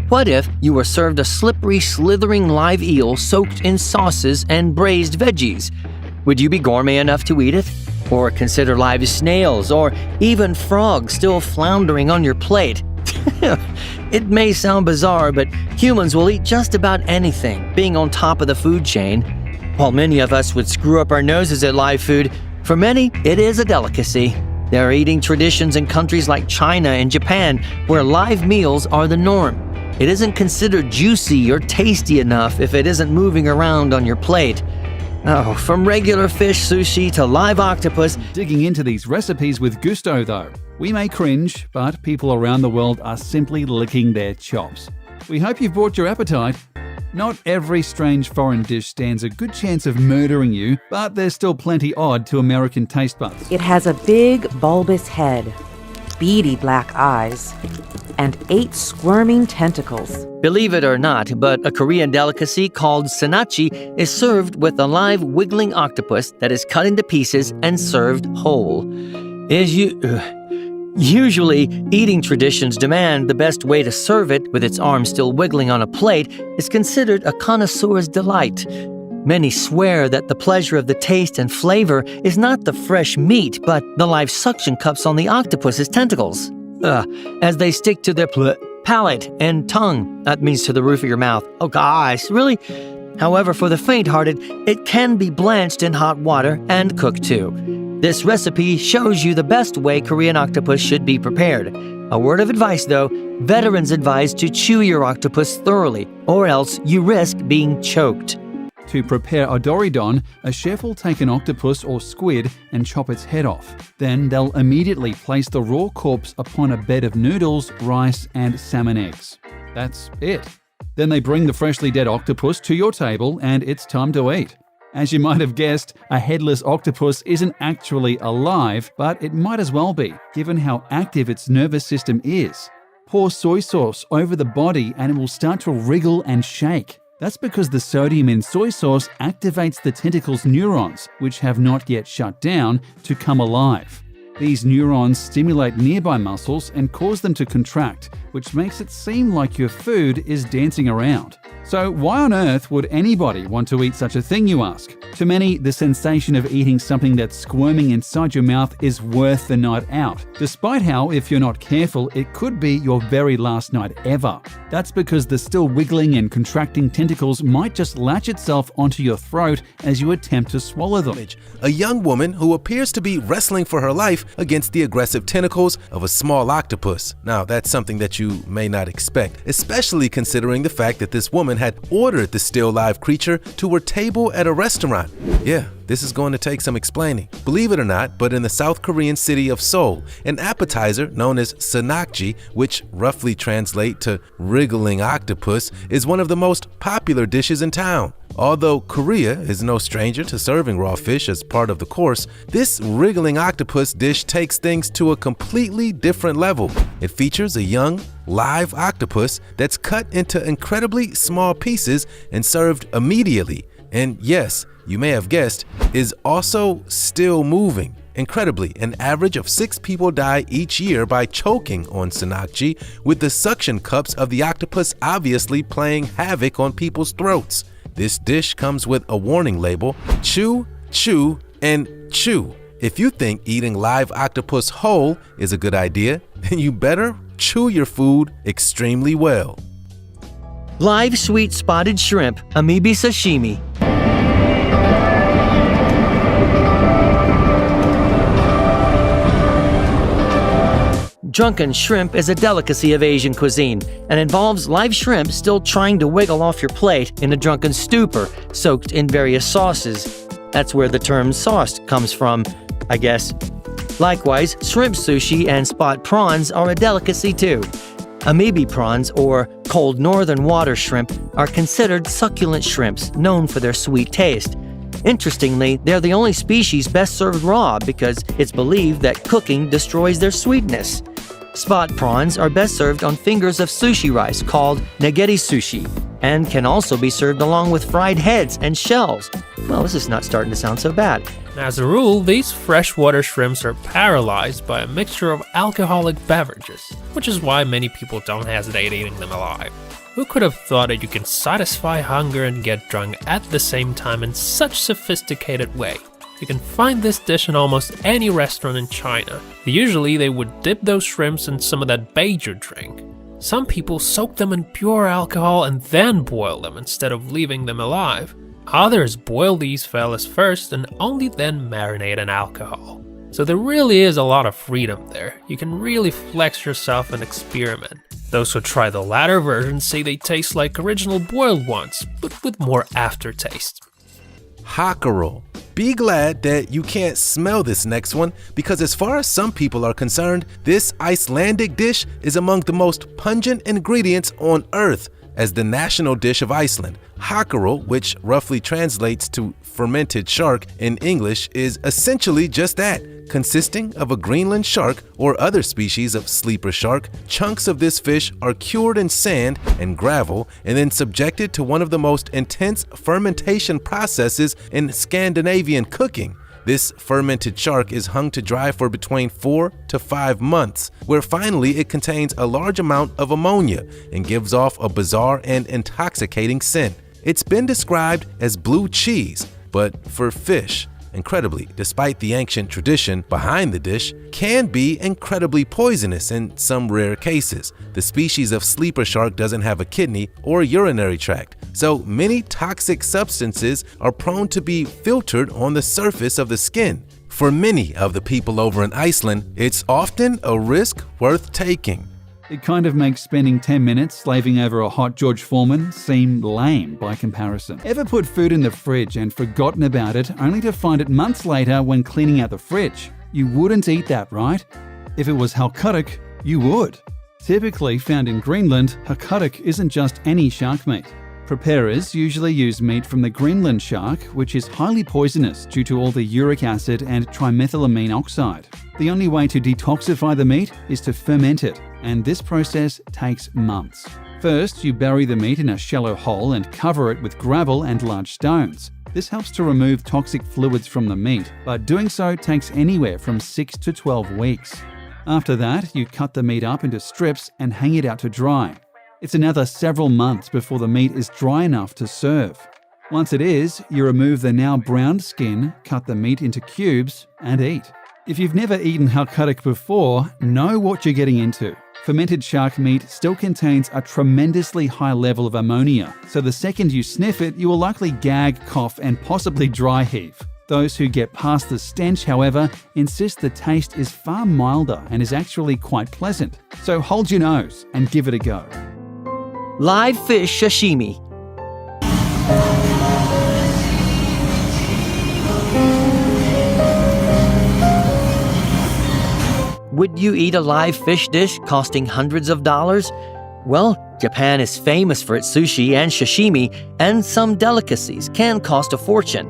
What if you were served a slippery, slithering live eel soaked in sauces and braised veggies? Would you be gourmet enough to eat it? Or consider live snails, or even frogs still floundering on your plate? It may sound bizarre, but humans will eat just about anything, being on top of the food chain. While many of us would screw up our noses at live food, for many, it is a delicacy. There are eating traditions in countries like China and Japan where live meals are the norm. It isn't considered juicy or tasty enough if it isn't moving around on your plate. Oh, from regular fish sushi to live octopus. Digging into these recipes with gusto, though. We may cringe, but people around the world are simply licking their chops. We hope you've brought your appetite. Not every strange foreign dish stands a good chance of murdering you, but there's still plenty odd to American taste buds. It has a big, bulbous head, beady black eyes, and 8 squirming tentacles. Believe it or not, but a Korean delicacy called sanachi is served with a live wiggling octopus that is cut into pieces and served whole. Usually, eating traditions demand the best way to serve it with its arms still wiggling on a plate is considered a connoisseur's delight. Many swear that the pleasure of the taste and flavor is not the fresh meat, but the live suction cups on the octopus's tentacles. As they stick to their palate and tongue. That means to the roof of your mouth. Oh gosh, really? However, for the faint-hearted, it can be blanched in hot water and cooked too. This recipe shows you the best way Korean octopus should be prepared. A word of advice though, veterans advise to chew your octopus thoroughly, or else you risk being choked. To prepare odoridon, a chef will take an octopus or squid and chop its head off. Then they'll immediately place the raw corpse upon a bed of noodles, rice, and salmon eggs. That's it. Then they bring the freshly dead octopus to your table and it's time to eat. As you might have guessed, a headless octopus isn't actually alive, but it might as well be, given how active its nervous system is. Pour soy sauce over the body and it will start to wriggle and shake. That's because the sodium in soy sauce activates the tentacle's neurons, which have not yet shut down, to come alive. These neurons stimulate nearby muscles and cause them to contract, which makes it seem like your food is dancing around. So why on earth would anybody want to eat such a thing, you ask? To many, the sensation of eating something that's squirming inside your mouth is worth the night out, despite how, if you're not careful, it could be your very last night ever. That's because the still wiggling and contracting tentacles might just latch itself onto your throat as you attempt to swallow them. A young woman who appears to be wrestling for her life against the aggressive tentacles of a small octopus. Now, that's something that you may not expect, especially considering the fact that this woman had ordered the still live creature to her table at a restaurant. Yeah, this is going to take some explaining. Believe it or not, but in the South Korean city of Seoul, an appetizer known as sanakji, which roughly translates to wriggling octopus, is one of the most popular dishes in town. Although Korea is no stranger to serving raw fish as part of the course, this wriggling octopus dish takes things to a completely different level. It features a young, live octopus that's cut into incredibly small pieces and served immediately. And yes, you may have guessed, is also still moving. Incredibly, an average of 6 people die each year by choking on sanakji, with the suction cups of the octopus obviously playing havoc on people's throats. This dish comes with a warning label: chew, chew, and chew. If you think eating live octopus whole is a good idea, then you better chew your food extremely well. Live sweet spotted shrimp, amoebi sashimi. Drunken shrimp is a delicacy of Asian cuisine and involves live shrimp still trying to wiggle off your plate in a drunken stupor, soaked in various sauces. That's where the term sauced comes from, I guess. Likewise, shrimp sushi and spot prawns are a delicacy too. Amoebi prawns, or cold northern water shrimp, are considered succulent shrimps known for their sweet taste. Interestingly, they're the only species best served raw because it's believed that cooking destroys their sweetness. Spot prawns are best served on fingers of sushi rice called nigiri sushi, and can also be served along with fried heads and shells. Well, this is not starting to sound so bad. As a rule, these freshwater shrimps are paralyzed by a mixture of alcoholic beverages, which is why many people don't hesitate eating them alive. Who could have thought that you can satisfy hunger and get drunk at the same time in such sophisticated way? You can find this dish in almost any restaurant in China. Usually they would dip those shrimps in some of that baijiu drink. Some people soak them in pure alcohol and then boil them instead of leaving them alive. Others boil these fellas first and only then marinate in alcohol. So there really is a lot of freedom there. You can really flex yourself and experiment. Those who try the latter version say they taste like original boiled ones, but with more aftertaste. Hockerel. Be glad that you can't smell this next one, because as far as some people are concerned, this Icelandic dish is among the most pungent ingredients on earth. As the national dish of Iceland, hockerel, which roughly translates to fermented shark in English, is essentially just that, consisting of a Greenland shark or other species of sleeper shark. Chunks of this fish are cured in sand and gravel and then subjected to one of the most intense fermentation processes in Scandinavian cooking. This fermented shark is hung to dry for between 4 to 5 months, where finally it contains a large amount of ammonia and gives off a bizarre and intoxicating scent. It's been described as blue cheese, but for fish, incredibly, despite the ancient tradition behind the dish, can be incredibly poisonous in some rare cases. The species of sleeper shark doesn't have a kidney or urinary tract, so many toxic substances are prone to be filtered on the surface of the skin. For many of the people over in Iceland, it's often a risk worth taking. It kind of makes spending 10 minutes slaving over a hot George Foreman seem lame by comparison. Ever put food in the fridge and forgotten about it only to find it months later when cleaning out the fridge? You wouldn't eat that, right? If it was halkudok, you would. Typically found in Greenland, halkudok isn't just any shark meat. Preparers usually use meat from the Greenland shark, which is highly poisonous due to all the uric acid and trimethylamine oxide. The only way to detoxify the meat is to ferment it, and this process takes months. First, you bury the meat in a shallow hole and cover it with gravel and large stones. This helps to remove toxic fluids from the meat, but doing so takes anywhere from 6 to 12 weeks. After that, you cut the meat up into strips and hang it out to dry. It's another several months before the meat is dry enough to serve. Once it is, you remove the now browned skin, cut the meat into cubes, and eat. If you've never eaten halkudok before, know what you're getting into. Fermented shark meat still contains a tremendously high level of ammonia, so the second you sniff it, you will likely gag, cough, and possibly dry heave. Those who get past the stench, however, insist the taste is far milder and is actually quite pleasant. So hold your nose and give it a go. Live fish sashimi. Would you eat a live fish dish costing hundreds of dollars? Well, Japan is famous for its sushi and sashimi, and some delicacies can cost a fortune.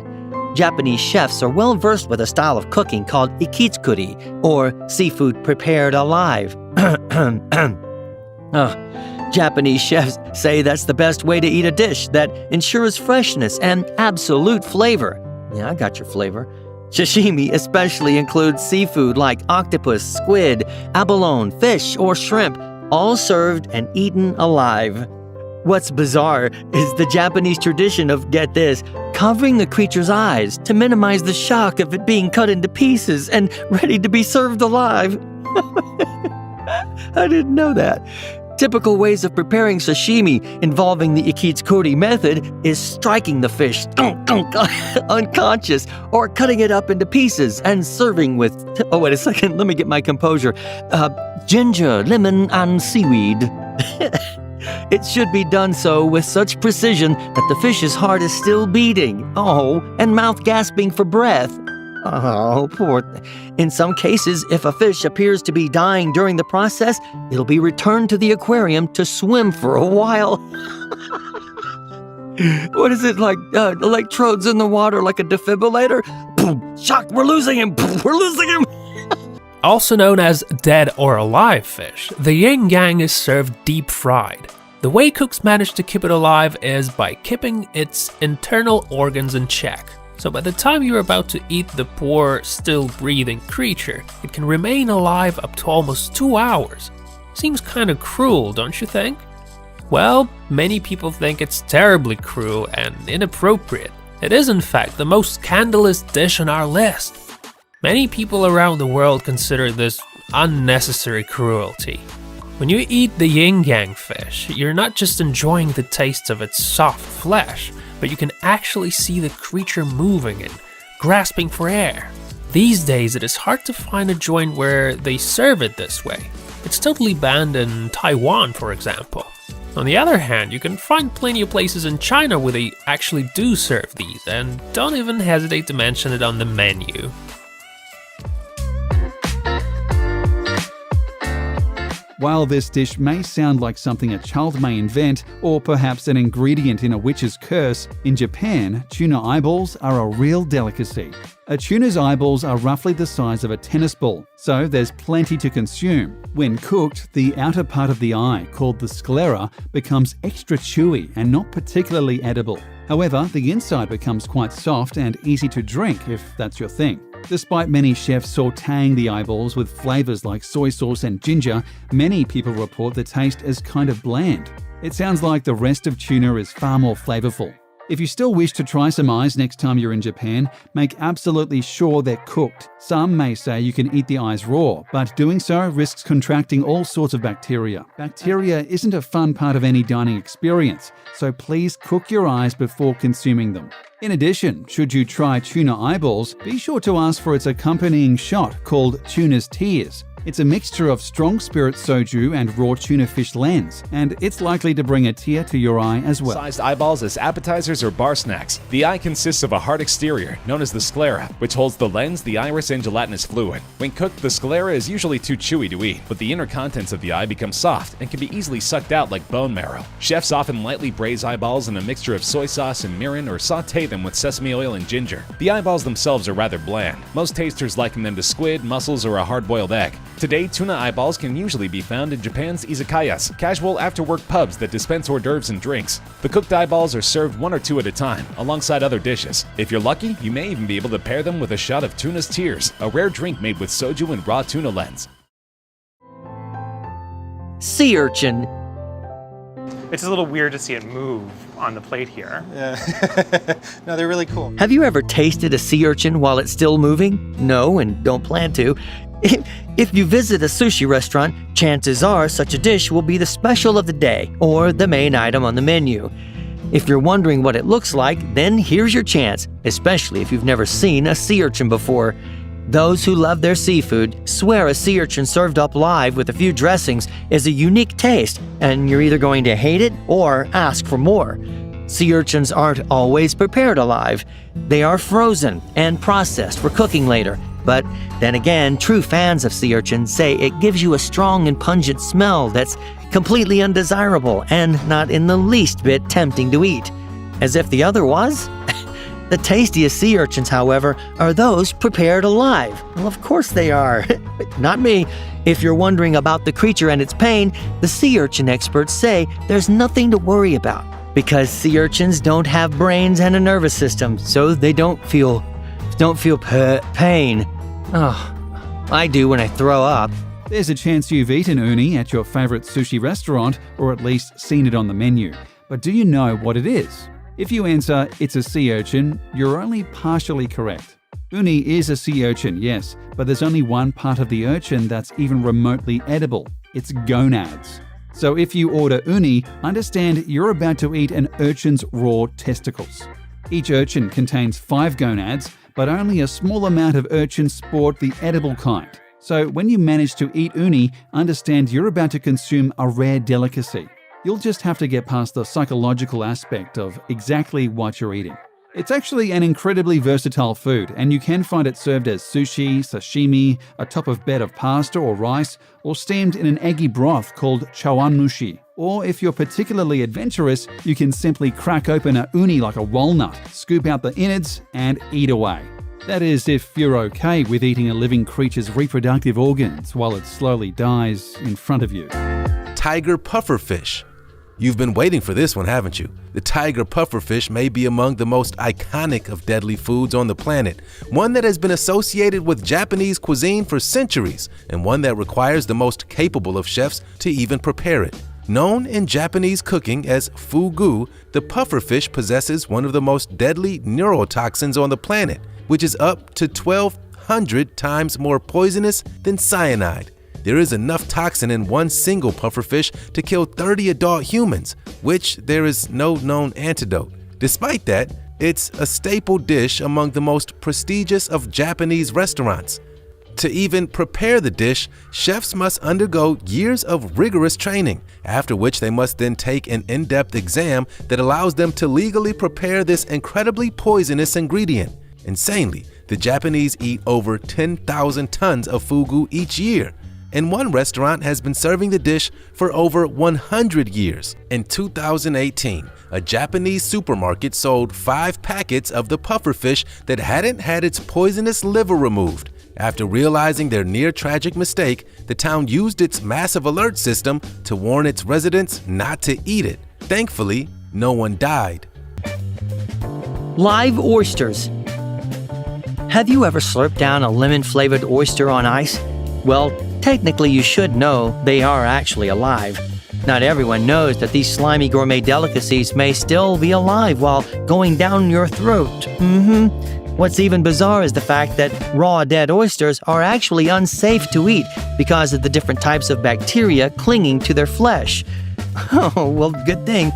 Japanese chefs are well versed with a style of cooking called ikitsukuri, or seafood prepared alive. Japanese chefs say that's the best way to eat a dish that ensures freshness and absolute flavor. Yeah, I got your flavor. Sashimi especially includes seafood like octopus, squid, abalone, fish, or shrimp, all served and eaten alive. What's bizarre is the Japanese tradition of, get this, covering the creature's eyes to minimize the shock of it being cut into pieces and ready to be served alive. I didn't know that. Typical ways of preparing sashimi involving the ikitsukuri method is striking the fish unconscious or cutting it up into pieces and serving with, oh wait a second, let me get my composure, ginger, lemon, and seaweed. It should be done so with such precision that the fish's heart is still beating, and mouth gasping for breath. Oh, poor. In some cases, if a fish appears to be dying during the process, it'll be returned to the aquarium to swim for a while. What is it, like electrodes in the water like a defibrillator? Boom, shock, we're losing him, we're losing him. Also known as dead or alive fish, the yin-yang is served deep fried. The way cooks manage to keep it alive is by keeping its internal organs in check. So by the time you're about to eat the poor, still breathing creature, it can remain alive up to almost 2 hours. Seems kinda cruel, don't you think? Well, many people think it's terribly cruel and inappropriate. It is in fact the most scandalous dish on our list. Many people around the world consider this unnecessary cruelty. When you eat the yin-yang fish, you're not just enjoying the taste of its soft flesh, but you can actually see the creature moving and grasping for air. These days, it is hard to find a joint where they serve it this way. It's totally banned in Taiwan, for example. On the other hand, you can find plenty of places in China where they actually do serve these, and don't even hesitate to mention it on the menu. While this dish may sound like something a child may invent, or perhaps an ingredient in a witch's curse, in Japan, tuna eyeballs are a real delicacy. A tuna's eyeballs are roughly the size of a tennis ball, so there's plenty to consume. When cooked, the outer part of the eye, called the sclera, becomes extra chewy and not particularly edible. However, the inside becomes quite soft and easy to drink if that's your thing. Despite many chefs sautéing the eyeballs with flavors like soy sauce and ginger, many people report the taste as kind of bland. It sounds like the rest of tuna is far more flavorful. If you still wish to try some eyes next time you're in Japan, make absolutely sure they're cooked. Some may say you can eat the eyes raw, but doing so risks contracting all sorts of bacteria. Bacteria isn't a fun part of any dining experience, so please cook your eyes before consuming them. In addition, should you try tuna eyeballs, be sure to ask for its accompanying shot called tuna's tears. It's a mixture of strong spirit soju and raw tuna fish lens, and it's likely to bring a tear to your eye as well. Sized eyeballs as appetizers or bar snacks. The eye consists of a hard exterior, known as the sclera, which holds the lens, the iris, and gelatinous fluid. When cooked, the sclera is usually too chewy to eat, but the inner contents of the eye become soft and can be easily sucked out like bone marrow. Chefs often lightly braise eyeballs in a mixture of soy sauce and mirin or saute them with sesame oil and ginger. The eyeballs themselves are rather bland. Most tasters liken them to squid, mussels, or a hard-boiled egg. Today, tuna eyeballs can usually be found in Japan's izakayas, casual after-work pubs that dispense hors d'oeuvres and drinks. The cooked eyeballs are served one or two at a time, alongside other dishes. If you're lucky, you may even be able to pair them with a shot of tuna's tears, a rare drink made with soju and raw tuna lens. Sea urchin. It's a little weird to see it move on the plate here. Yeah. No, they're really cool. Have you ever tasted a sea urchin while it's still moving? No, and don't plan to. If you visit a sushi restaurant, chances are such a dish will be the special of the day or the main item on the menu. If you're wondering what it looks like, then here's your chance, especially if you've never seen a sea urchin before. Those who love their seafood swear a sea urchin served up live with a few dressings is a unique taste, and you're either going to hate it or ask for more. Sea urchins aren't always prepared alive. They are frozen and processed for cooking later. But then again, true fans of sea urchins say it gives you a strong and pungent smell that's completely undesirable and not in the least bit tempting to eat. As if the other was? The tastiest sea urchins, however, are those prepared alive. Well, of course they are. Not me. If you're wondering about the creature and its pain, the sea urchin experts say there's nothing to worry about because sea urchins don't have brains and a nervous system, so they don't feel pain. Oh, I do when I throw up. There's a chance you've eaten uni at your favorite sushi restaurant, or at least seen it on the menu. But do you know what it is? If you answer, it's a sea urchin, you're only partially correct. Uni is a sea urchin, yes, but there's only one part of the urchin that's even remotely edible. It's gonads. So if you order uni, understand you're about to eat an urchin's raw testicles. Each urchin contains 5 gonads, but only a small amount of urchins sport the edible kind. So when you manage to eat uni, understand you're about to consume a rare delicacy. You'll just have to get past the psychological aspect of exactly what you're eating. It's actually an incredibly versatile food, and you can find it served as sushi, sashimi, atop of bed of pasta or rice, or steamed in an eggy broth called chawanmushi. Or if you're particularly adventurous, you can simply crack open a uni like a walnut, scoop out the innards, and eat away. That is, if you're okay with eating a living creature's reproductive organs while it slowly dies in front of you. Tiger pufferfish. You've been waiting for this one, haven't you? The tiger pufferfish may be among the most iconic of deadly foods on the planet, one that has been associated with Japanese cuisine for centuries, and one that requires the most capable of chefs to even prepare it. Known in Japanese cooking as fugu, the pufferfish possesses one of the most deadly neurotoxins on the planet, which is up to 1,200 times more poisonous than cyanide. There is enough toxin in one single pufferfish to kill 30 adult humans, which there is no known antidote. Despite that, it's a staple dish among the most prestigious of Japanese restaurants. To even prepare the dish, chefs must undergo years of rigorous training, after which they must then take an in-depth exam that allows them to legally prepare this incredibly poisonous ingredient. Insanely, the Japanese eat over 10,000 tons of fugu each year, and one restaurant has been serving the dish for over 100 years. In 2018, a Japanese supermarket sold 5 packets of the pufferfish that hadn't had its poisonous liver removed. After realizing their near-tragic mistake, the town used its massive alert system to warn its residents not to eat it. Thankfully, no one died. Live oysters. Have you ever slurped down a lemon-flavored oyster on ice? Well, technically you should know they are actually alive. Not everyone knows that these slimy gourmet delicacies may still be alive while going down your throat. What's even bizarre is the fact that raw dead oysters are actually unsafe to eat because of the different types of bacteria clinging to their flesh. Oh, well, good thing.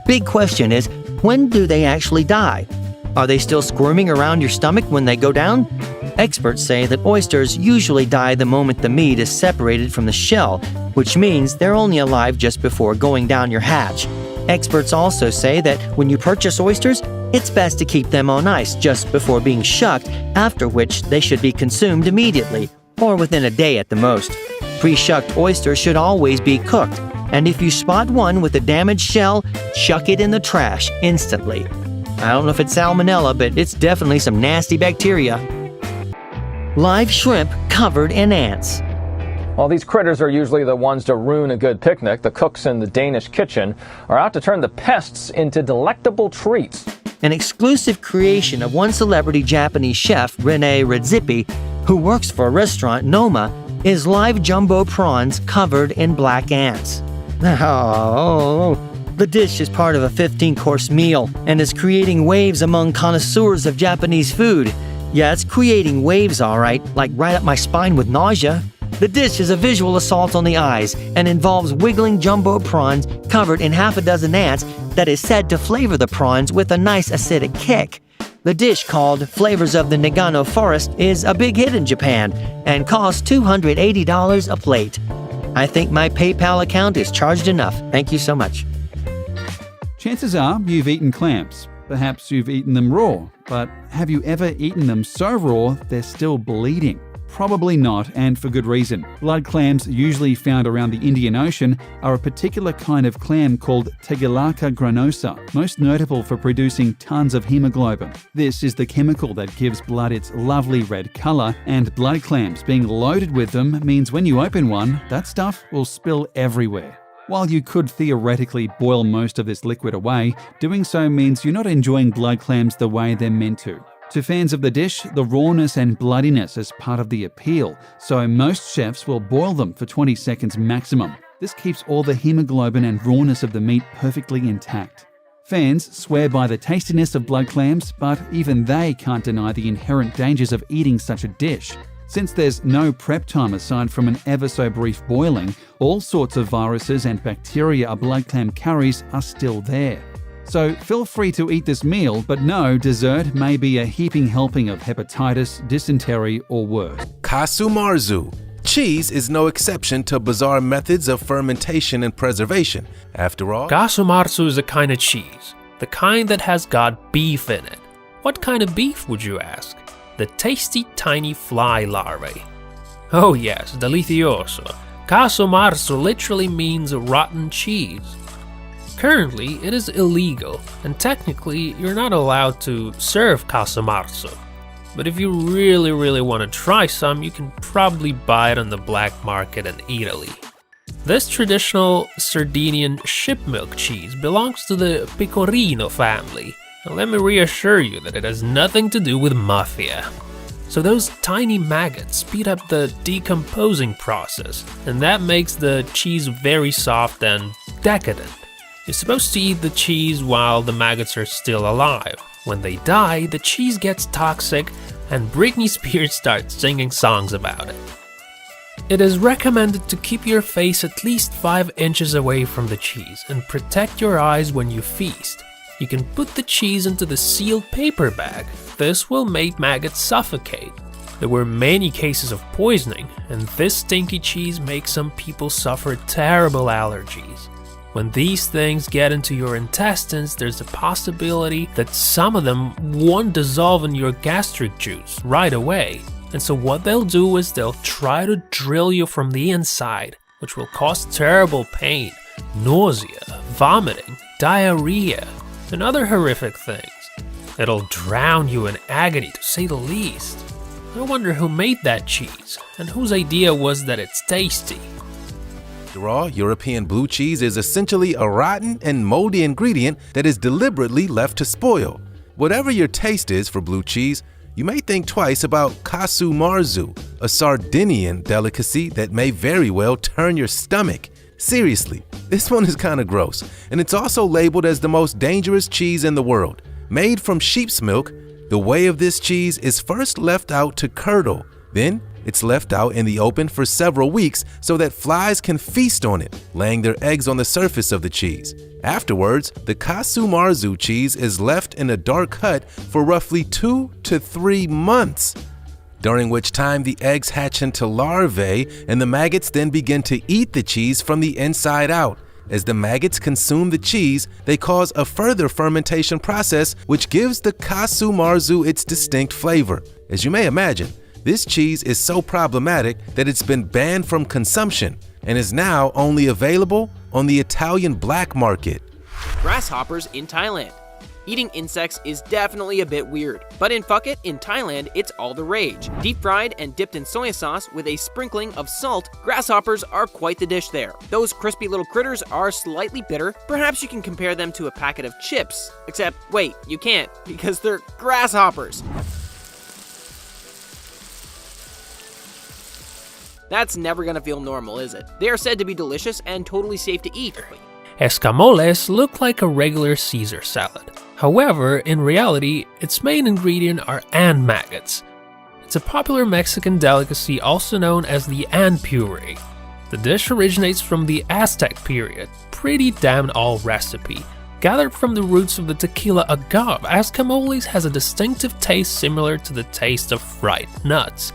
Big question is, when do they actually die? Are they still squirming around your stomach when they go down? Experts say that oysters usually die the moment the meat is separated from the shell, which means they're only alive just before going down your hatch. Experts also say that when you purchase oysters, it's best to keep them on ice just before being shucked, after which they should be consumed immediately, or within a day at the most. Pre-shucked oysters should always be cooked, and if you spot one with a damaged shell, chuck it in the trash instantly. I don't know if it's salmonella, but it's definitely some nasty bacteria. Live shrimp covered in ants. While these critters are usually the ones to ruin a good picnic, the cooks in the Danish kitchen are out to turn the pests into delectable treats. An exclusive creation of one celebrity Japanese chef, Rene Redzepi, who works for a restaurant, Noma, is live jumbo prawns covered in black ants. Oh, the dish is part of a 15-course meal and is creating waves among connoisseurs of Japanese food. Yeah, it's creating waves, all right, like right up my spine with nausea. The dish is a visual assault on the eyes and involves wiggling jumbo prawns covered in half a dozen ants that is said to flavor the prawns with a nice acidic kick. The dish, called Flavors of the Nagano Forest, is a big hit in Japan and costs $280 a plate. I think my PayPal account is charged enough. Thank you so much. Chances are you've eaten clams. Perhaps you've eaten them raw, but have you ever eaten them so raw they're still bleeding? Probably not, and for good reason. Blood clams, usually found around the Indian Ocean, are a particular kind of clam called Tegilaka granosa, most notable for producing tons of hemoglobin. This is the chemical that gives blood its lovely red color, and blood clams being loaded with them means when you open one, that stuff will spill everywhere. While you could theoretically boil most of this liquid away, doing so means you're not enjoying blood clams the way they're meant to. To fans of the dish, the rawness and bloodiness is part of the appeal, so most chefs will boil them for 20 seconds maximum. This keeps all the hemoglobin and rawness of the meat perfectly intact. Fans swear by the tastiness of blood clams, but even they can't deny the inherent dangers of eating such a dish. Since there's no prep time aside from an ever so brief boiling, all sorts of viruses and bacteria a blood clam carries are still there. So feel free to eat this meal, but no, dessert may be a heaping helping of hepatitis, dysentery, or worse. Kasumarzu. Cheese is no exception to bizarre methods of fermentation and preservation. After all, Kasumarzu is a kind of cheese, the kind that has got beef in it. What kind of beef, would you ask? The tasty tiny fly larvae. Oh yes, delicioso. Kasumarzu literally means rotten cheese. Currently, it is illegal, and technically, you're not allowed to serve kasumarzu. But if you really want to try some, you can probably buy it on the black market in Italy. This traditional Sardinian ship milk cheese belongs to the Pecorino family. Now let me reassure you that it has nothing to do with mafia. So those tiny maggots speed up the decomposing process, and that makes the cheese very soft and decadent. You're supposed to eat the cheese while the maggots are still alive. When they die, the cheese gets toxic, and Britney Spears starts singing songs about it. It is recommended to keep your face at least 5 inches away from the cheese and protect your eyes when you feast. You can put the cheese into the sealed paper bag. This will make maggots suffocate. There were many cases of poisoning, and this stinky cheese makes some people suffer terrible allergies. When these things get into your intestines, there's a possibility that some of them won't dissolve in your gastric juice right away. And so what they'll do is they'll try to drill you from the inside, which will cause terrible pain, nausea, vomiting, diarrhea, and other horrific things. It'll drown you in agony, to say the least. I wonder who made that cheese, and whose idea was that it's tasty. Raw European blue cheese is essentially a rotten and moldy ingredient that is deliberately left to spoil. Whatever your taste is for blue cheese, you may think twice about casu marzu, a Sardinian delicacy that may very well turn your stomach. Seriously, this one is kind of gross, and it's also labeled as the most dangerous cheese in the world. Made from sheep's milk, the whey of this cheese is first left out to curdle. Then, it's left out in the open for several weeks so that flies can feast on it, laying their eggs on the surface of the cheese. Afterwards, the casu marzu cheese is left in a dark hut for roughly 2 to 3 months, during which time the eggs hatch into larvae and the maggots then begin to eat the cheese from the inside out. As the maggots consume the cheese, they cause a further fermentation process which gives the casu marzu its distinct flavor. As you may imagine, this cheese is so problematic that it's been banned from consumption and is now only available on the Italian black market. Grasshoppers in Thailand. Eating insects is definitely a bit weird, but in Phuket, in Thailand, it's all the rage. Deep fried and dipped in soy sauce with a sprinkling of salt, grasshoppers are quite the dish there. Those crispy little critters are slightly bitter. Perhaps you can compare them to a packet of chips, except wait, you can't, because they're grasshoppers. That's never gonna feel normal, is it? They are said to be delicious and totally safe to eat. Escamoles look like a regular Caesar salad. However, in reality, its main ingredient are ant maggots. It's a popular Mexican delicacy also known as the ant puree. The dish originates from the Aztec period, pretty damn old recipe. Gathered from the roots of the tequila agave, escamoles has a distinctive taste similar to the taste of fried nuts.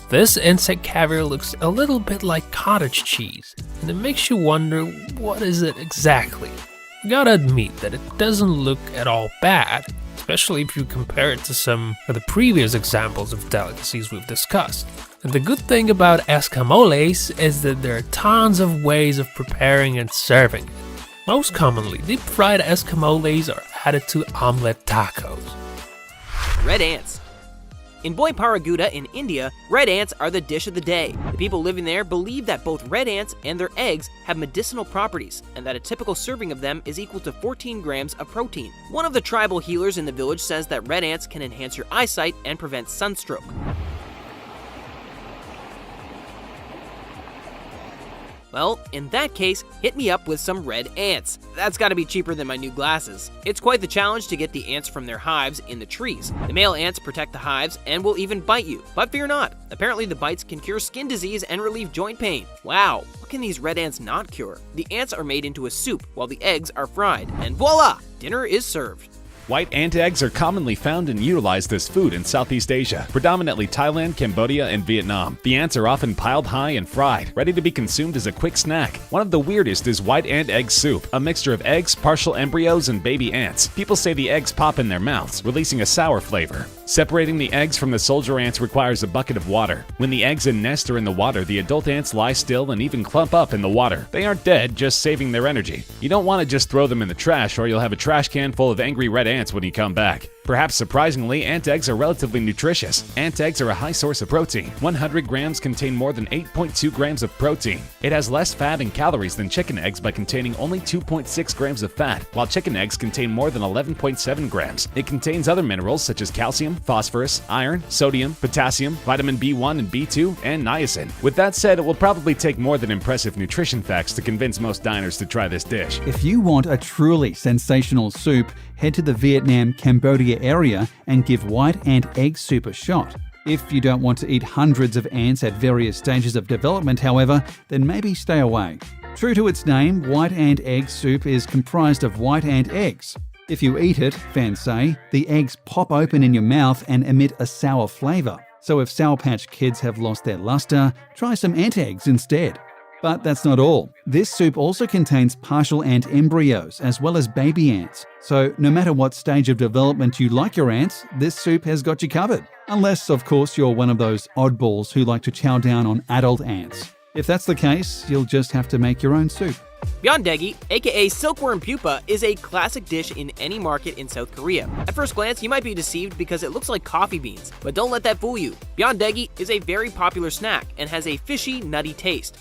This insect caviar looks a little bit like cottage cheese, and it makes you wonder, what is it exactly? You gotta admit that it doesn't look at all bad, especially if you compare it to some of the previous examples of delicacies we've discussed. And the good thing about escamoles is that there are tons of ways of preparing and serving it. Most commonly, deep-fried escamoles are added to omelette tacos. Red ants. In Boiparaguda in India, red ants are the dish of the day. The people living there believe that both red ants and their eggs have medicinal properties, and that a typical serving of them is equal to 14 grams of protein. One of the tribal healers in the village says that red ants can enhance your eyesight and prevent sunstroke. Well, in that case, hit me up with some red ants. That's gotta be cheaper than my new glasses. It's quite the challenge to get the ants from their hives in the trees. The male ants protect the hives and will even bite you. But fear not, apparently the bites can cure skin disease and relieve joint pain. Wow, what can these red ants not cure? The ants are made into a soup while the eggs are fried. And voila, dinner is served. White ant eggs are commonly found and utilized as food in Southeast Asia, predominantly Thailand, Cambodia, and Vietnam. The ants are often piled high and fried, ready to be consumed as a quick snack. One of the weirdest is white ant egg soup, a mixture of eggs, partial embryos, and baby ants. People say the eggs pop in their mouths, releasing a sour flavor. Separating the eggs from the soldier ants requires a bucket of water. When the eggs and nest are in the water, the adult ants lie still and even clump up in the water. They aren't dead, just saving their energy. You don't want to just throw them in the trash or you'll have a trash can full of angry red ants when you come back. Perhaps surprisingly, ant eggs are relatively nutritious. Ant eggs are a high source of protein. 100 grams contain more than 8.2 grams of protein. It has less fat and calories than chicken eggs by containing only 2.6 grams of fat, while chicken eggs contain more than 11.7 grams. It contains other minerals such as calcium, phosphorus, iron, sodium, potassium, vitamin B1 and B2, and niacin. With that said, it will probably take more than impressive nutrition facts to convince most diners to try this dish. If you want a truly sensational soup, head to the Vietnam-Cambodia area and give white ant egg soup a shot. If you don't want to eat hundreds of ants at various stages of development, however, then maybe stay away. True to its name, white ant egg soup is comprised of white ant eggs. If you eat it, fans say, the eggs pop open in your mouth and emit a sour flavor. So if Sour Patch Kids have lost their luster, try some ant eggs instead. But that's not all. This soup also contains partial ant embryos as well as baby ants. So no matter what stage of development you like your ants, this soup has got you covered. Unless, of course, you're one of those oddballs who like to chow down on adult ants. If that's the case, you'll just have to make your own soup. Byondegi, aka silkworm pupa, is a classic dish in any market in South Korea. At first glance, you might be deceived because it looks like coffee beans, but don't let that fool you. Byondegi is a very popular snack and has a fishy, nutty taste.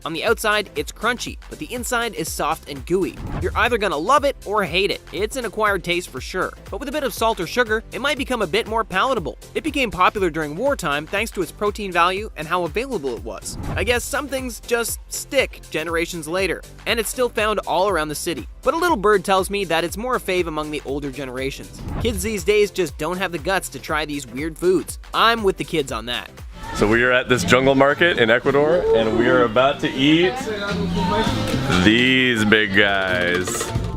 On the outside, it's crunchy, but the inside is soft and gooey. You're either gonna love it or hate it. It's an acquired taste for sure, but with a bit of salt or sugar, it might become a bit more palatable. It became popular during wartime thanks to its protein value and how available it was. I guess some things just stick generations later, and it's still found all around the city. But a little bird tells me that it's more a fave among the older generations. Kids these days just don't have the guts to try these weird foods. I'm with the kids on that. So we are at this jungle market in Ecuador, and we are about to eat these big guys.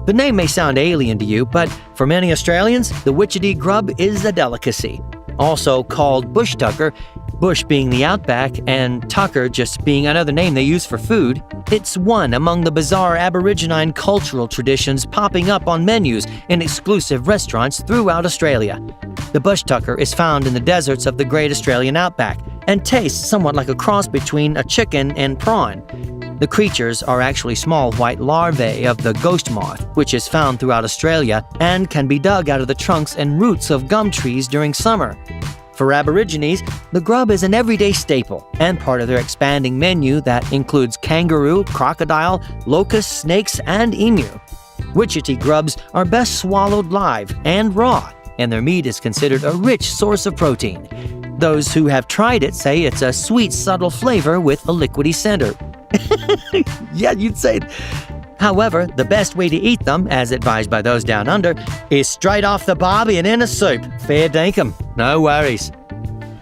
The name may sound alien to you, but for many Australians, the witchetty grub is a delicacy. Also called bush tucker, bush being the outback and tucker just being another name they use for food, it's one among the bizarre Aborigine cultural traditions popping up on menus in exclusive restaurants throughout Australia. The bush tucker is found in the deserts of the Great Australian Outback and tastes somewhat like a cross between a chicken and prawn. The creatures are actually small white larvae of the ghost moth, which is found throughout Australia and can be dug out of the trunks and roots of gum trees during summer. For Aborigines, the grub is an everyday staple and part of their expanding menu that includes kangaroo, crocodile, locust, snakes, and emu. Witchetty grubs are best swallowed live and raw, and their meat is considered a rich source of protein. Those who have tried it say it's a sweet, subtle flavor with a liquidy center. Yeah, you'd say it. However, the best way to eat them, as advised by those down under, is straight off the barbie and in a soup. Fair dinkum. No worries.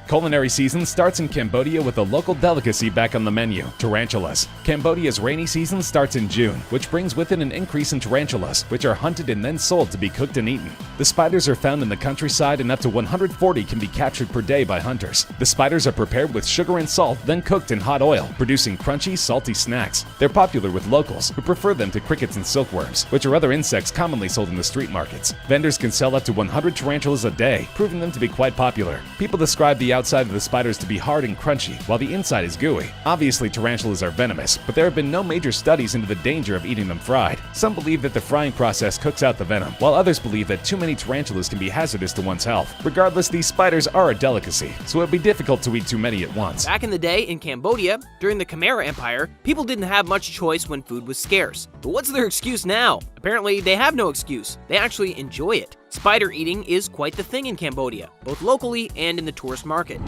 Culinary season starts in Cambodia with a local delicacy back on the menu, tarantulas. Cambodia's rainy season starts in June, which brings with it an increase in tarantulas, which are hunted and then sold to be cooked and eaten. The spiders are found in the countryside and up to 140 can be captured per day by hunters. The spiders are prepared with sugar and salt, then cooked in hot oil, producing crunchy, salty snacks. They're popular with locals, who prefer them to crickets and silkworms, which are other insects commonly sold in the street markets. Vendors can sell up to 100 tarantulas a day, proving them to be quite popular. People describe the outside of the spiders to be hard and crunchy, while the inside is gooey. Obviously, tarantulas are venomous, but there have been no major studies into the danger of eating them fried. Some believe that the frying process cooks out the venom, while others believe that too many tarantulas can be hazardous to one's health. Regardless, these spiders are a delicacy, so it would be difficult to eat too many at once. Back in the day in Cambodia, during the Khmer Empire, people didn't have much choice when food was scarce. But what's their excuse now? Apparently, they have no excuse. They actually enjoy it. Spider eating is quite the thing in Cambodia, both locally and in the tourist market.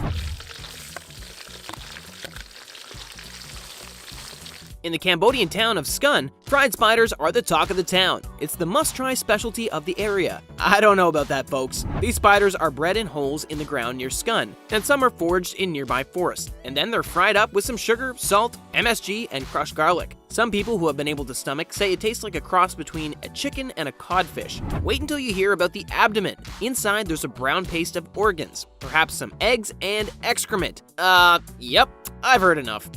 In the Cambodian town of Skun, fried spiders are the talk of the town. It's the must-try specialty of the area. I don't know about that, folks. These spiders are bred in holes in the ground near Skun, and some are foraged in nearby forests. And then they're fried up with some sugar, salt, MSG, and crushed garlic. Some people who have been able to stomach say it tastes like a cross between a chicken and a codfish. Wait until you hear about the abdomen. Inside, there's a brown paste of organs, perhaps some eggs and excrement. Yep, I've heard enough.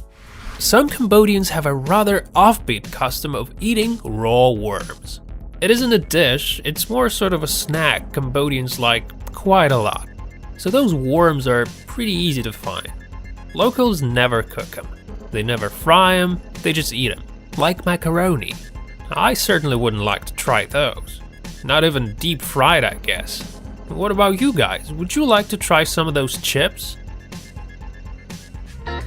Some Cambodians have a rather offbeat custom of eating raw worms. It isn't a dish, it's more sort of a snack Cambodians like quite a lot. So those worms are pretty easy to find. Locals never cook them. They never fry them, they just eat them, like macaroni. I certainly wouldn't like to try those. Not even deep fried, I guess. What about you guys? Would you like to try some of those chips?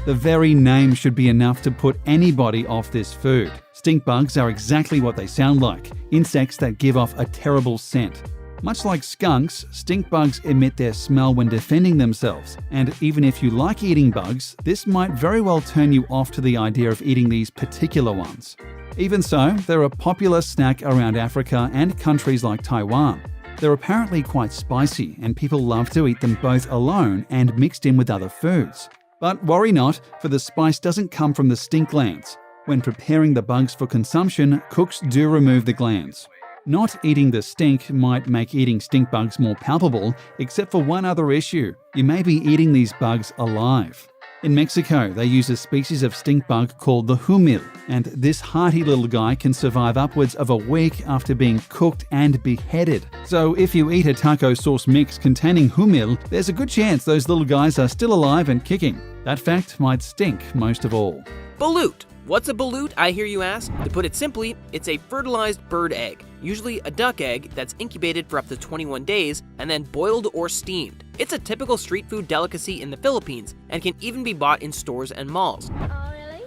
The very name should be enough to put anybody off this food. Stink bugs are exactly what they sound like, insects that give off a terrible scent. Much like skunks, stink bugs emit their smell when defending themselves, and even if you like eating bugs, this might very well turn you off to the idea of eating these particular ones. Even so, they're a popular snack around Africa and countries like Taiwan. They're apparently quite spicy, and people love to eat them both alone and mixed in with other foods. But worry not, for the spice doesn't come from the stink glands. When preparing the bugs for consumption, cooks do remove the glands. Not eating the stink might make eating stink bugs more palpable, except for one other issue. You may be eating these bugs alive. In Mexico, they use a species of stink bug called the humil, and this hearty little guy can survive upwards of a week after being cooked and beheaded. So if you eat a taco sauce mix containing humil, there's a good chance those little guys are still alive and kicking. That fact might stink most of all. Balut. What's a balut, I hear you ask? To put it simply, it's a fertilized bird egg, usually a duck egg that's incubated for up to 21 days and then boiled or steamed. It's a typical street food delicacy in the Philippines and can even be bought in stores and malls. Oh, really?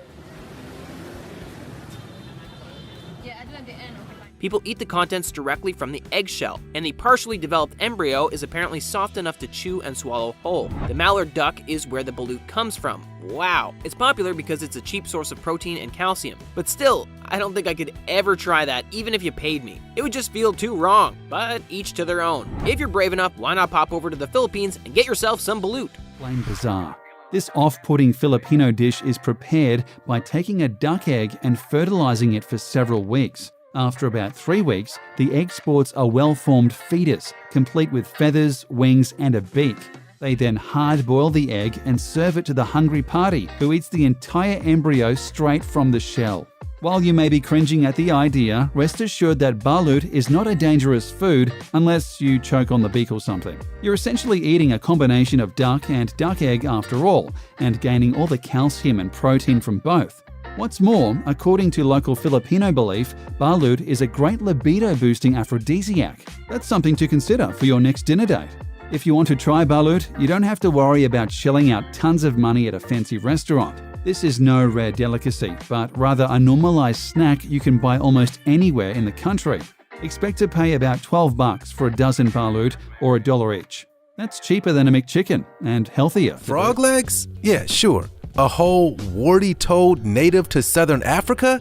Yeah, I do at the end. People eat the contents directly from the eggshell, and the partially developed embryo is apparently soft enough to chew and swallow whole. The mallard duck is where the balut comes from. Wow. It's popular because it's a cheap source of protein and calcium. But still, I don't think I could ever try that even if you paid me. It would just feel too wrong, but each to their own. If you're brave enough, why not pop over to the Philippines and get yourself some balut? Plain bizarre. This off-putting Filipino dish is prepared by taking a duck egg and fertilizing it for several weeks. After about 3 weeks, the egg sports a well-formed fetus, complete with feathers, wings, and a beak. They then hard-boil the egg and serve it to the hungry party, who eats the entire embryo straight from the shell. While you may be cringing at the idea, rest assured that balut is not a dangerous food unless you choke on the beak or something. You're essentially eating a combination of duck and duck egg after all, and gaining all the calcium and protein from both. What's more, according to local Filipino belief, balut is a great libido-boosting aphrodisiac. That's something to consider for your next dinner date. If you want to try balut, you don't have to worry about shelling out tons of money at a fancy restaurant. This is no rare delicacy, but rather a normalized snack you can buy almost anywhere in the country. Expect to pay about $12 for a dozen balut or $1 each. That's cheaper than a McChicken and healthier. Frog legs? Yeah, sure. A whole warty toad native to southern Africa?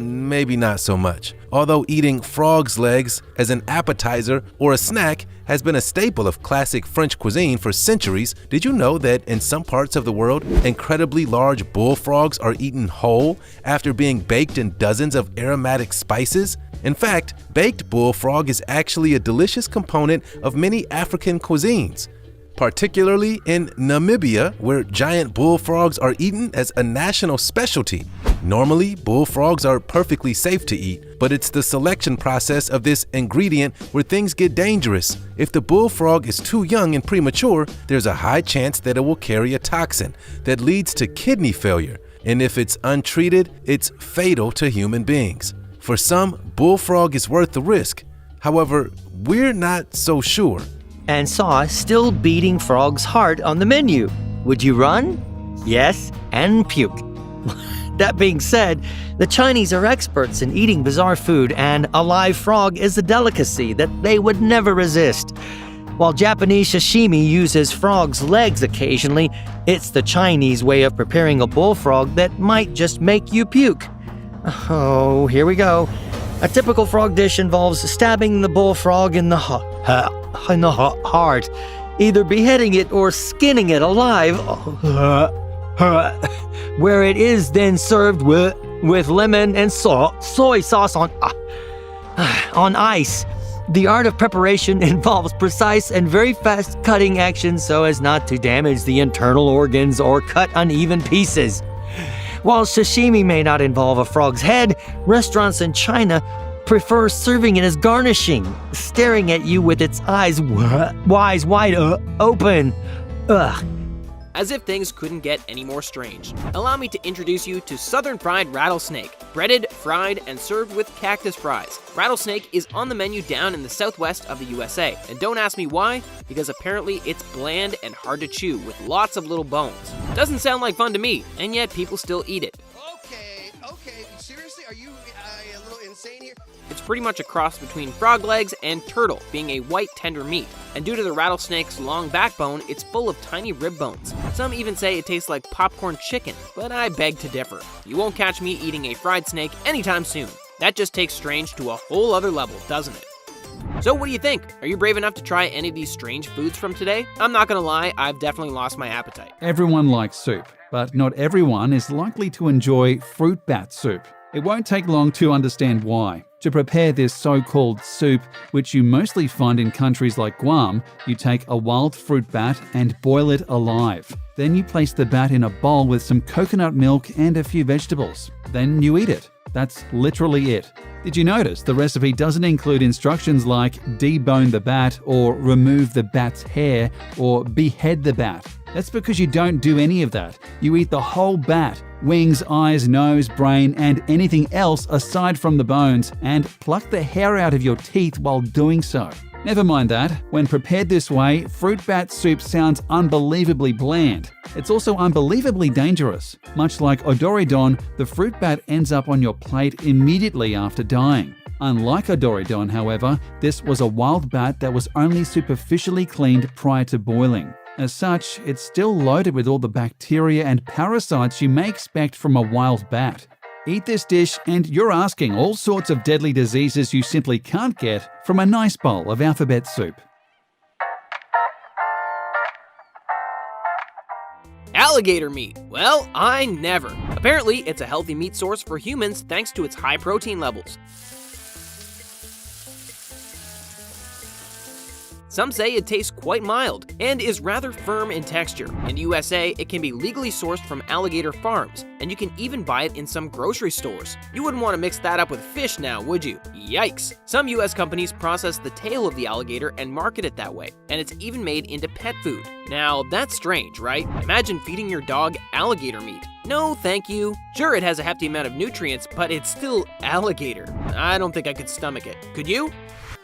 Maybe not so much. Although eating frog's legs as an appetizer or a snack has been a staple of classic French cuisine for centuries, did you know that in some parts of the world, incredibly large bullfrogs are eaten whole after being baked in dozens of aromatic spices? In fact, baked bullfrog is actually a delicious component of many African cuisines, particularly in Namibia, where giant bullfrogs are eaten as a national specialty. Normally, bullfrogs are perfectly safe to eat, but it's the selection process of this ingredient where things get dangerous. If the bullfrog is too young and premature, there's a high chance that it will carry a toxin that leads to kidney failure, and if it's untreated, it's fatal to human beings. For some, bullfrog is worth the risk. However, we're not so sure. And saw still beating frog's heart on the menu. Would you run? Yes, and puke. That being said, the Chinese are experts in eating bizarre food, and a live frog is a delicacy that they would never resist. While Japanese sashimi uses frog's legs occasionally, it's the Chinese way of preparing a bullfrog that might just make you puke. Oh, here we go. A typical frog dish involves stabbing the bullfrog in the heart, either beheading it or skinning it alive, where it is then served with lemon and soy sauce on ice. The art of preparation involves precise and very fast cutting action so as not to damage the internal organs or cut uneven pieces. While sashimi may not involve a frog's head, restaurants in China prefer serving it as garnishing, staring at you with its eyes wide open. Ugh. As if things couldn't get any more strange, allow me to introduce you to southern fried rattlesnake. breaded, fried, and served with cactus fries. Rattlesnake is on the menu down in the southwest of the USA, and don't ask me why, because apparently it's bland and hard to chew with lots of little bones. Doesn't sound like fun to me, and yet people still eat it. Okay, seriously, are you a little insane here? It's pretty much a cross between frog legs and turtle, being a white tender meat. And due to the rattlesnake's long backbone, it's full of tiny rib bones. Some even say it tastes like popcorn chicken, but I beg to differ. You won't catch me eating a fried snake anytime soon. That just takes strange to a whole other level, doesn't it? So what do you think? Are you brave enough to try any of these strange foods from today? I'm not gonna lie, I've definitely lost my appetite. Everyone likes soup, but not everyone is likely to enjoy fruit bat soup. It won't take long to understand why. To prepare this so-called soup, which you mostly find in countries like Guam, you take a wild fruit bat and boil it alive. Then you place the bat in a bowl with some coconut milk and a few vegetables. Then you eat it. That's literally it. Did you notice the recipe doesn't include instructions like debone the bat or remove the bat's hair or behead the bat? That's because you don't do any of that. You eat the whole bat, wings, eyes, nose, brain, and anything else aside from the bones, and pluck the hair out of your teeth while doing so. Never mind that, when prepared this way, fruit bat soup sounds unbelievably bland. It's also unbelievably dangerous. Much like odoridon, the fruit bat ends up on your plate immediately after dying. Unlike odoridon, however, this was a wild bat that was only superficially cleaned prior to boiling. As such, it's still loaded with all the bacteria and parasites you may expect from a wild bat. Eat this dish and you're asking all sorts of deadly diseases you simply can't get from a nice bowl of alphabet soup. Alligator meat. Well, I never. Apparently, it's a healthy meat source for humans thanks to its high protein levels. Some say it tastes quite mild and is rather firm in texture. In the USA, it can be legally sourced from alligator farms, and you can even buy it in some grocery stores. You wouldn't want to mix that up with fish now, would you? Yikes! Some US companies process the tail of the alligator and market it that way, and it's even made into pet food. Now, that's strange, right? Imagine feeding your dog alligator meat. No, thank you. Sure, it has a hefty amount of nutrients, but it's still alligator. I don't think I could stomach it. Could you?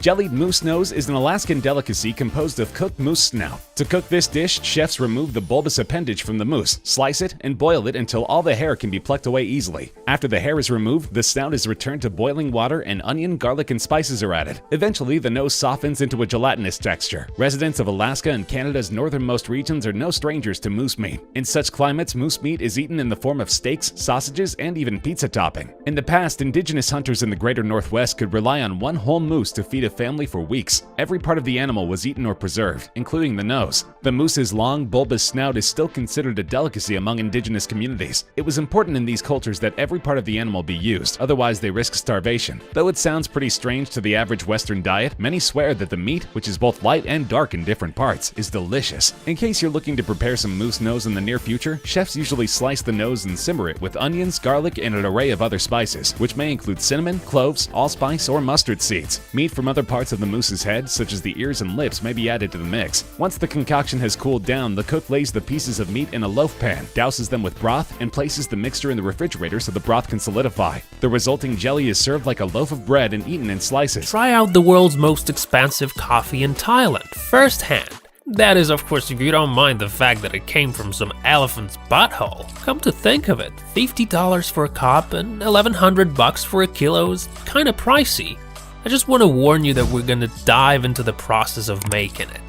Jellied moose nose is an Alaskan delicacy composed of cooked moose snout. To cook this dish, chefs remove the bulbous appendage from the moose, slice it, and boil it until all the hair can be plucked away easily. After the hair is removed, the snout is returned to boiling water and onion, garlic, and spices are added. Eventually, the nose softens into a gelatinous texture. Residents of Alaska and Canada's northernmost regions are no strangers to moose meat. In such climates, moose meat is eaten in the form of steaks, sausages, and even pizza topping. In the past, indigenous hunters in the greater Northwest could rely on one whole moose to feed a family for weeks. Every part of the animal was eaten or preserved, including the nose. The moose's long, bulbous snout is still considered a delicacy among indigenous communities. It was important in these cultures that every part of the animal be used, otherwise they risk starvation. Though it sounds pretty strange to the average Western diet, many swear that the meat, which is both light and dark in different parts, is delicious. In case you're looking to prepare some moose nose in the near future, chefs usually slice the nose and simmer it with onions, garlic, and an array of other spices, which may include cinnamon, cloves, allspice, or mustard seeds. Meat from other parts of the moose's head, such as the ears and lips, may be added to the mix. Once the concoction has cooled down, the cook lays the pieces of meat in a loaf pan, douses them with broth, and places the mixture in the refrigerator so the broth can solidify. The resulting jelly is served like a loaf of bread and eaten in slices. Try out the world's most expensive coffee in Thailand firsthand. That is, of course, if you don't mind the fact that it came from some elephant's butthole. Come to think of it, $50 for a cup and $1,100 for a kilo is kinda pricey. I just want to warn you that we're gonna dive into the process of making it.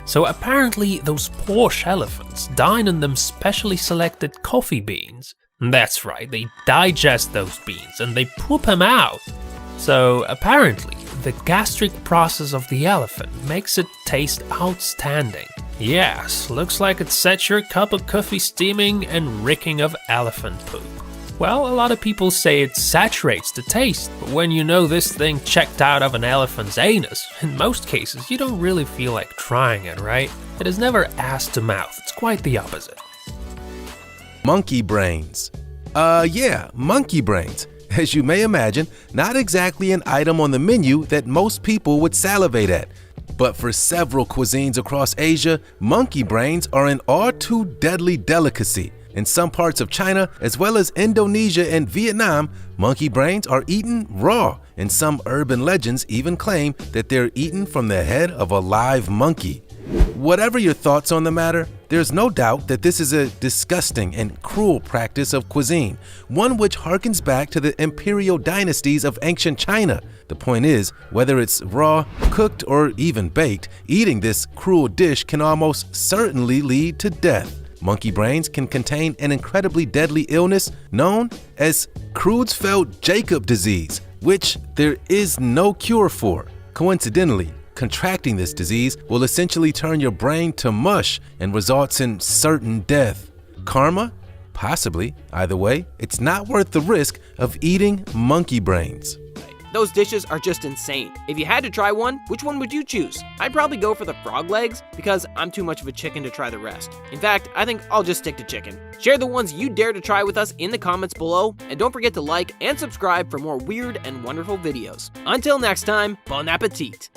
So apparently those Porsche elephants dine on them specially selected coffee beans. That's right, they digest those beans and they poop them out. So apparently the gastric process of the elephant makes it taste outstanding. Yes, looks like it sets your cup of coffee steaming and reeking of elephant poop. Well, a lot of people say it saturates the taste, but when you know this thing checked out of an elephant's anus, in most cases you don't really feel like trying it, right? It is never ass to mouth, it's quite the opposite. Monkey brains. Monkey brains. As you may imagine, not exactly an item on the menu that most people would salivate at. But for several cuisines across Asia, monkey brains are an all too deadly delicacy. In some parts of China, as well as Indonesia and Vietnam, monkey brains are eaten raw, and some urban legends even claim that they're eaten from the head of a live monkey. Whatever your thoughts on the matter, there's no doubt that this is a disgusting and cruel practice of cuisine, one which harkens back to the imperial dynasties of ancient China. The point is, whether it's raw, cooked, or even baked, eating this cruel dish can almost certainly lead to death. Monkey brains can contain an incredibly deadly illness known as Creutzfeldt-Jakob disease, which there is no cure for. Coincidentally, contracting this disease will essentially turn your brain to mush and results in certain death. Karma? Possibly. Either way, it's not worth the risk of eating monkey brains. Those dishes are just insane. If you had to try one, which one would you choose? I'd probably go for the frog legs because I'm too much of a chicken to try the rest. In fact, I think I'll just stick to chicken. Share the ones you dare to try with us in the comments below, and don't forget to like and subscribe for more weird and wonderful videos. Until next time, bon appetit!